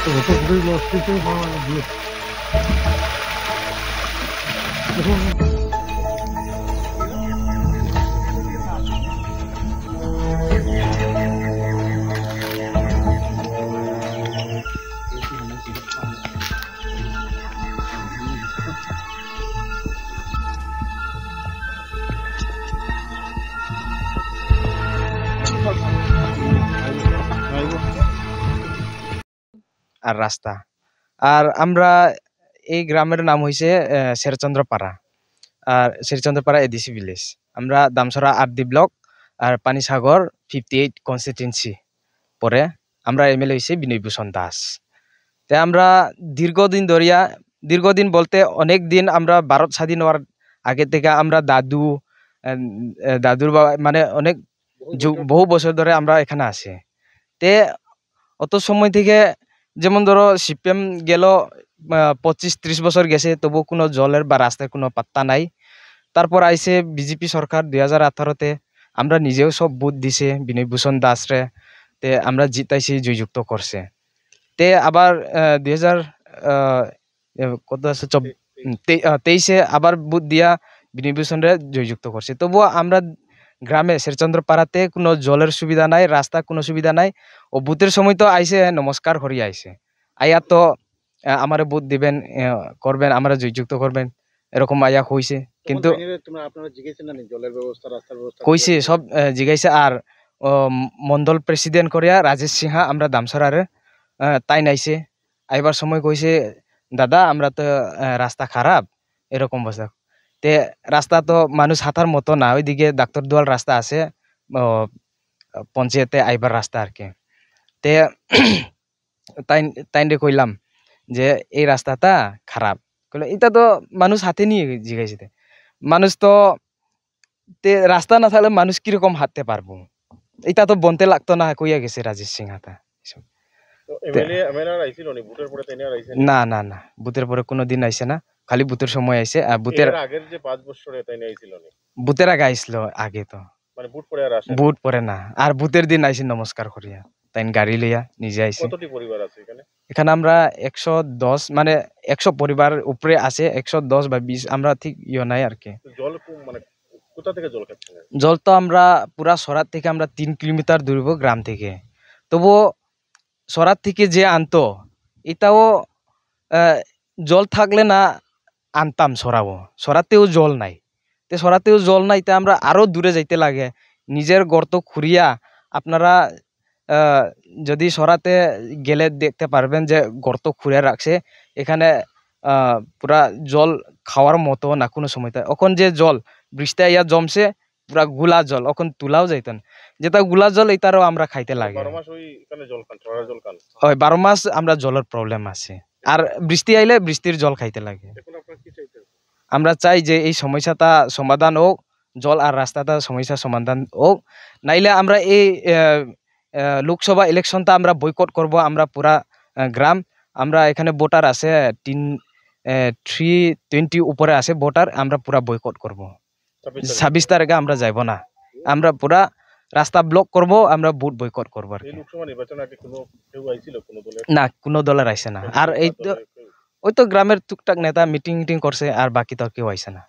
Automobil লস্তিতে দিয়ে আর রাস্তা আর আমরা এই গ্রামের নাম হইছে শেরচন্দ্রপাড়া আর শেরচন্দ্রপাড়া এডিসি ভিলেজ আমরা দামসরা আরডি ব্লক আর পানিসাগর 58 কনস্টিটিউয়েন্সি পরে আমরা এমএলএ হইছে বিনয় ভূষণ দাস তে আমরা দীর্ঘদিন বলতে অনেক দিন আমরা ভারত স্বাধীন হওয়ার আগে থেকে আমরা দাদুর বাবা মানে অনেক বহু বছর ধরে আমরা এখানে আছি তে অত সময় থেকে যেমন ধরো সিপিএম গেল 25-30 বছর গেছে তবু কোনো জলের বা রাস্তার কোনো পাত্তা নাই তারপর আইছে বিজেপি সরকার 2018-তে আমরা নিজেও সব বুথ দিছে বিনয় ভূষণ দাসরে তে আমরা জিতাইছি জয়যুক্ত করছে তে আবার 2023-এ আবার বুথ দিয়া বিনয় ভূষণরে জয়যুক্ত করছে তবুও আমরা গ্রামে শেরচন্দ্রপাড়াতে কোনো জলের সুবিধা নাই রাস্তা কোনো সুবিধা নাই ও বুথের সময় তো আইসে নমস্কার করি আইসে আইয়া তো আমারে বুথ দিবেন করবেন আমরা জয়যুক্ত করবেন এরকম আইয়া কইছে কিন্তু কইছে সব জিগাইছে আর মন্ডল প্রেসিডেন্ট করিয়া রাজেশ সিংহা আমরা দামসরারে তাই নাইছে আইবার সময় কইছে দাদা আমরা তো রাস্তা খারাপ এরকম বসে তে রাস্তা তো মানুষ হাঁটার মতো না ওইদিকে ডাক্তার দুয়াল রাস্তা আছে পঞ্চায়েতে আইবার রাস্তা আর কি তে তাইন কইলাম যে এই রাস্তাটা খারাপ কইলে এটা তো মানুষ হাতে নিয়ে জিগাইছে মানুষ তো তে রাস্তা না থাকলে মানুষ কিরকম হাঁটতে পারবো এটা তো বনতে লাগতো না কইয়া গেছে রাজেশ সিংহাতা না না না বুথের পরে কোনোদিন আইছে না খালি বুথের সময় আইছে আর বুথের আগের যে 5 বছরে তাই আইছিল বুথের আগে আইছিল আগে তো মানে বুথ পরে আর আসে বুথ পরে না আর বুথের দিন আইছে নমস্কার করিয়া তাই গাড়ি লইয়া নিজে আইছে কতটি পরিবার আছে এখানে এখানে আমরা 110 মানে 100 পরিবার উপরে আছে 110 বা 20 আমরা ঠিক ইয় নাই আর কি জল মানে কোথা থেকে জল খাচ্ছেন জল তো আমরা পুরা সরাত থেকে আমরা 3 কিলোমিটার দূর গ্রাম থেকে তবু সরাত থেকে যে আনতো এটাও জল থাকলে না আনতাম সরাতেও জল নাই তে সরাতেও জল নাই তে আমরা আরো দূরে যাইতে লাগে নিজের গর্ত খুঁড়িয়া আপনারা যদি সরাতে গেলে দেখতে পারবেন যে গর্ত খুঁড়ে রাখছে এখানে পুরা জল খাওয়ার মতো না কোনো সময় এখন যে জল বৃষ্টি ইয়া জমছে পুরা গুলা জল এখন তুলাও যাইতেন যেটা গুলা জল এটারও আমরা খাইতে লাগে 12 মাস আমরা জলের প্রবলেম আছে আর বৃষ্টি আইলে বৃষ্টির জল খাইতে লাগে আমরা চাই যে এই সমস্যাটা সমাধান হোক জল আর রাস্তাটা সমস্যা সমাধান হোক নাইলে আমরা এই লোকসভা ইলেকশনটা আমরা বয়কট করব আমরা পুরা গ্রাম আমরা এখানে ভোটার আছে 320 উপরে আছে ভোটার আমরা পুরা বয়কট করব 26 তারিখে আমরা যাইব না আমরা পুরা রাস্তা ব্লক করব আমরা ভোট বয়কট করব আর লোকসভা নির্বাচন আগে কোনো কেউ আইছিল কোনো দলের না কোনো দলের আইছে না আর এই তো ওই তো গ্রামের টুকটাক নেতা মিটিং করছে আর বাকি তো কেউ আইছে না